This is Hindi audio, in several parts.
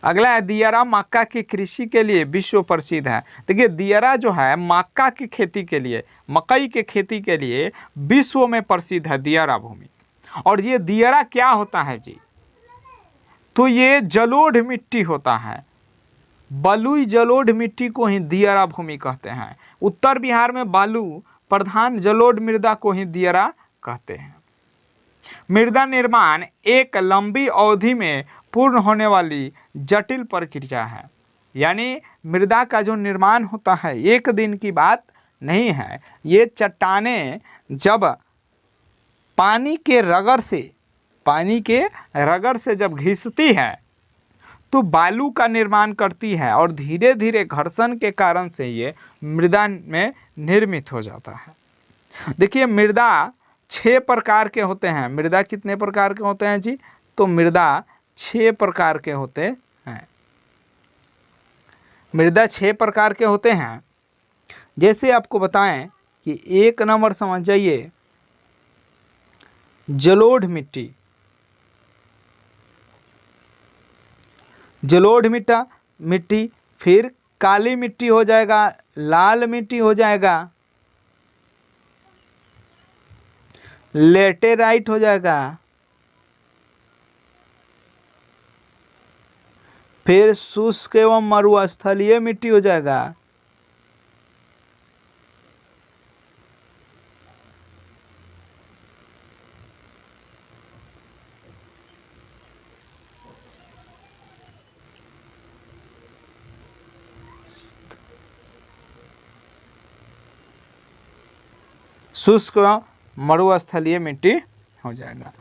अगला है दियारा मक्का की कृषि के लिए विश्व प्रसिद्ध है। देखिए दियारा जो है मक्का की खेती के लिए, मकई के खेती के लिए विश्व में प्रसिद्ध है दियारा भूमि। और ये दियारा क्या होता है जी, तो ये जलोढ़ मिट्टी होता है, बलुई जलोढ़ मिट्टी को ही दियारा भूमि कहते हैं। उत्तर बिहार में बालू प्रधान जलोढ़ मृदा को ही दियारा कहते हैं। मृदा निर्माण एक लंबी अवधि में पूर्ण होने वाली जटिल प्रक्रिया है। यानी मृदा का जो निर्माण होता है एक दिन की बात नहीं है। ये चट्टानें जब पानी के रगड़ से जब घिसती है तो बालू का निर्माण करती है और धीरे धीरे घर्षण के कारण से ये मृदा में निर्मित हो जाता है। देखिए मृदा 6 प्रकार के होते हैं। मृदा कितने प्रकार के होते हैं जी, तो मृदा 6 प्रकार के होते हैं। मृदा 6 प्रकार के होते हैं। जैसे आपको बताएं कि 1 नंबर समझ जाइए, जलोढ़ मिट्टी, जलोढ़ मिट्टी, फिर काली मिट्टी हो जाएगा, लाल मिट्टी हो जाएगा, लेटेराइट हो जाएगा, फिर शुष्क एवं मरुस्थलीय मिट्टी हो जाएगा, शुष्क मरुस्थलीय मिट्टी हो जाएगा।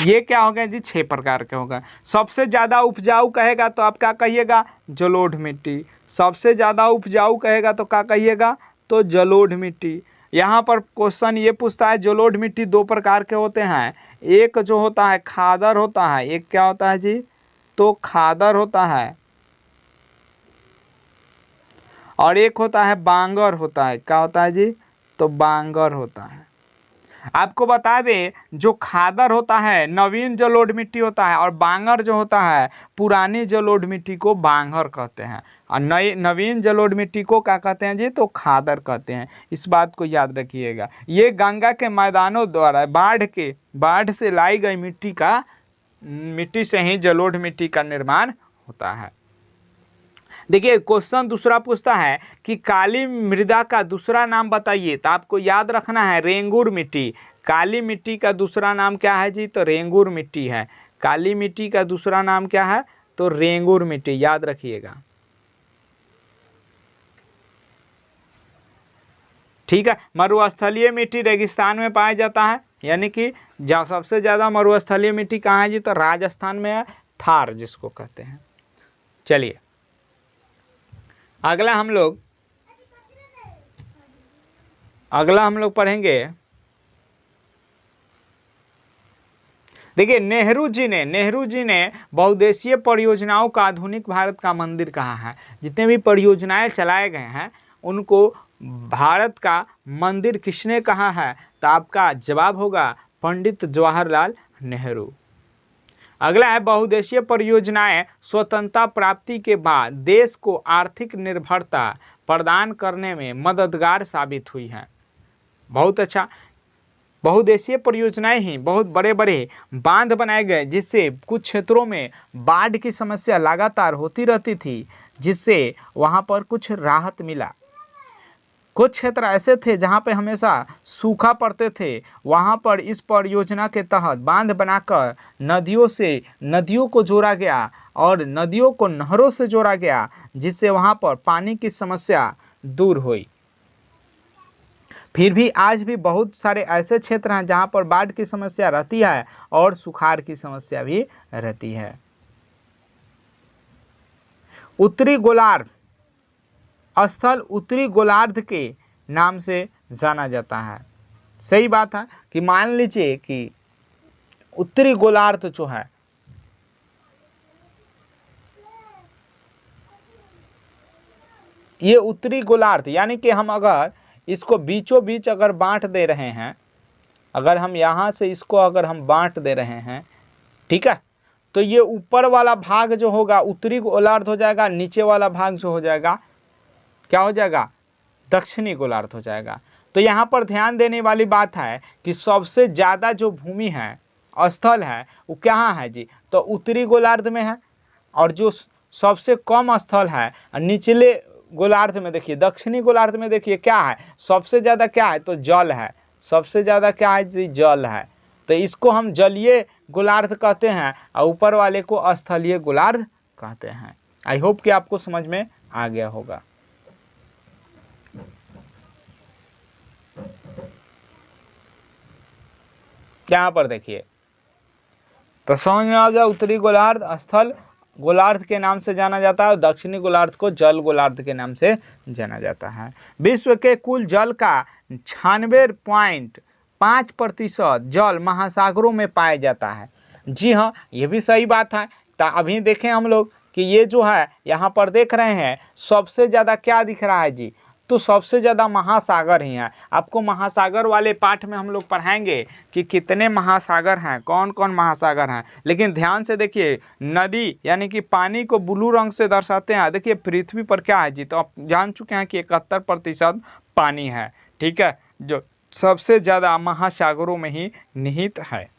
ये क्या हो गया जी, 6 प्रकार के होगा। सबसे ज़्यादा उपजाऊ कहेगा तो आप क्या कहिएगा, जलोढ़ मिट्टी। सबसे ज़्यादा उपजाऊ कहेगा तो क्या कहिएगा, तो जलोढ़ मिट्टी। यहाँ पर क्वेश्चन ये पूछता है जलोढ़ मिट्टी 2 प्रकार के होते हैं। एक जो होता है खादर होता है, एक क्या होता है जी, तो खादर होता है, और एक होता है बांगर होता है। क्या होता है जी, तो बांगर होता है। आपको बता दें जो खादर होता है नवीन जलोढ़ मिट्टी होता है, और बांगर जो होता है पुरानी जलोढ़ मिट्टी को बांगर कहते हैं, और नवीन जलोढ़ मिट्टी को क्या कहते हैं जी, तो खादर कहते हैं। इस बात को याद रखिएगा। ये गंगा के मैदानों द्वारा बाढ़ से लाई गई मिट्टी से ही जलोढ़ मिट्टी का निर्माण होता है। देखिए क्वेश्चन दूसरा पूछता है कि काली मृदा का दूसरा नाम बताइए, तो आपको याद रखना है रेंगुर मिट्टी। काली मिट्टी का दूसरा नाम क्या है जी, तो रेंगुर मिट्टी है। काली मिट्टी का दूसरा नाम क्या है, तो रेंगुर मिट्टी, याद रखिएगा। ठीक है। मरुस्थलीय मिट्टी रेगिस्तान में पाया जाता है, यानी कि सबसे ज़्यादा मरुस्थलीय मिट्टी कहाँ है जी, तो राजस्थान में है, थार जिसको कहते हैं। चलिए अगला हम लोग पढ़ेंगे। देखिए नेहरू जी ने बहुउद्देशीय परियोजनाओं का आधुनिक भारत का मंदिर कहा है। जितने भी परियोजनाएं चलाए गए हैं उनको भारत का मंदिर किसने कहा है, तो आपका जवाब होगा पंडित जवाहरलाल नेहरू। अगला है बहुउद्देशीय परियोजनाएं स्वतंत्रता प्राप्ति के बाद देश को आर्थिक निर्भरता प्रदान करने में मददगार साबित हुई हैं। बहुत अच्छा। बहुउद्देशीय परियोजनाएं ही बहुत बड़े बड़े बांध बनाए गए, जिससे कुछ क्षेत्रों में बाढ़ की समस्या लगातार होती रहती थी, जिससे वहां पर कुछ राहत मिला। कुछ क्षेत्र ऐसे थे जहां पे हमेशा सूखा पड़ते थे, वहां पर इस परियोजना के तहत बांध बनाकर नदियों को जोड़ा गया और नदियों को नहरों से जोड़ा गया, जिससे वहां पर पानी की समस्या दूर हुई। फिर भी आज भी बहुत सारे ऐसे क्षेत्र हैं जहां पर बाढ़ की समस्या रहती है और सुखाड़ की समस्या भी रहती है। उत्तरी गोलार्ध स्थल उत्तरी गोलार्ध के नाम से जाना जाता है। सही बात है कि मान लीजिए कि उत्तरी गोलार्ध जो है ये उत्तरी गोलार्ध, यानी कि हम अगर इसको बीचों बीच अगर बांट दे रहे हैं, अगर हम यहाँ से इसको अगर हम बांट दे रहे हैं, ठीक है, तो ये ऊपर वाला भाग जो होगा उत्तरी गोलार्ध हो जाएगा, नीचे वाला भाग जो हो जाएगा क्या हो जाएगा, दक्षिणी गोलार्ध हो जाएगा। तो यहाँ पर ध्यान देने वाली बात है कि सबसे ज़्यादा जो भूमि है, स्थल है, वो कहाँ है जी, तो उत्तरी गोलार्ध में है। और जो सबसे कम स्थल है निचले गोलार्ध में, देखिए दक्षिणी गोलार्ध में देखिए क्या है, सबसे ज़्यादा क्या है, तो जल है, सबसे ज़्यादा क्या है जी, जल है। तो इसको हम जलीय गोलार्ध कहते हैं और ऊपर वाले को स्थलीय गोलार्ध कहते हैं। आई होप कि आपको समझ में आ गया होगा। यहाँ पर देखिए, तो समझ में आ गया, उत्तरी गोलार्ध स्थल गोलार्ध के नाम से जाना जाता है और दक्षिणी गोलार्ध को जल गोलार्ध के नाम से जाना जाता है। विश्व के कुल जल का 96.5% जल महासागरों में पाया जाता है। जी हाँ, ये भी सही बात है। तो अभी देखें हम लोग कि ये जो है यहाँ पर देख रहे हैं सबसे ज़्यादा क्या दिख रहा है जी, तो सबसे ज़्यादा महासागर ही हैं। आपको महासागर वाले पाठ में हम लोग पढ़ाएंगे कि कितने महासागर हैं, कौन कौन महासागर हैं। लेकिन ध्यान से देखिए, नदी यानी कि पानी को ब्लू रंग से दर्शाते हैं। देखिए पृथ्वी पर क्या है जी, तो आप जान चुके हैं कि 71% पानी है, ठीक है, जो सबसे ज़्यादा महासागरों में ही निहित है।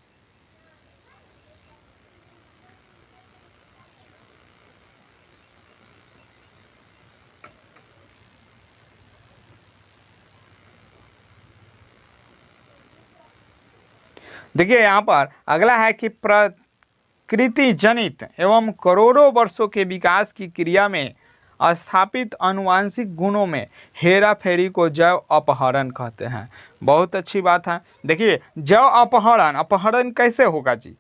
देखिए यहाँ पर अगला है कि प्रकृति जनित एवं करोड़ों वर्षों के विकास की क्रिया में स्थापित आनुवंशिक गुणों में हेरा फेरी को जैव अपहरण कहते हैं। बहुत अच्छी बात है। देखिए जैव अपहरण, अपहरण कैसे होगा जी,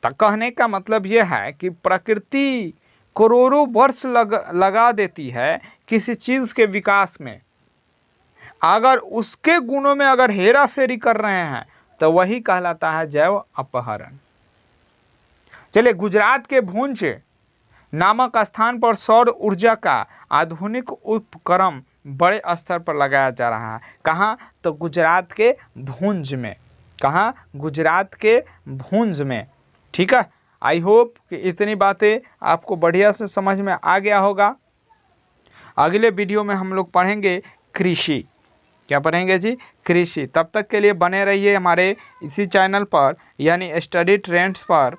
तो कहने का मतलब यह है कि प्रकृति करोड़ों वर्ष लगा देती है किसी चीज़ के विकास में, अगर उसके गुणों में अगर हेरा फेरी कर रहे हैं तो वही कहलाता है जैव अपहरण। चलिए, गुजरात के भुज नामक स्थान पर सौर ऊर्जा का आधुनिक उपक्रम बड़े स्तर पर लगाया जा रहा है। कहाँ, तो गुजरात के भुज में। कहाँ, गुजरात के भुज में। ठीक है, आई होप कि इतनी बातें आपको बढ़िया से समझ में आ गया होगा। अगले वीडियो में हम लोग पढ़ेंगे कृषि। क्या पढ़ेंगे जी, कृषि। तब तक के लिए बने रहिए हमारे इसी चैनल पर यानी स्टडी ट्रेंड्स पर।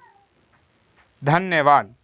धन्यवाद।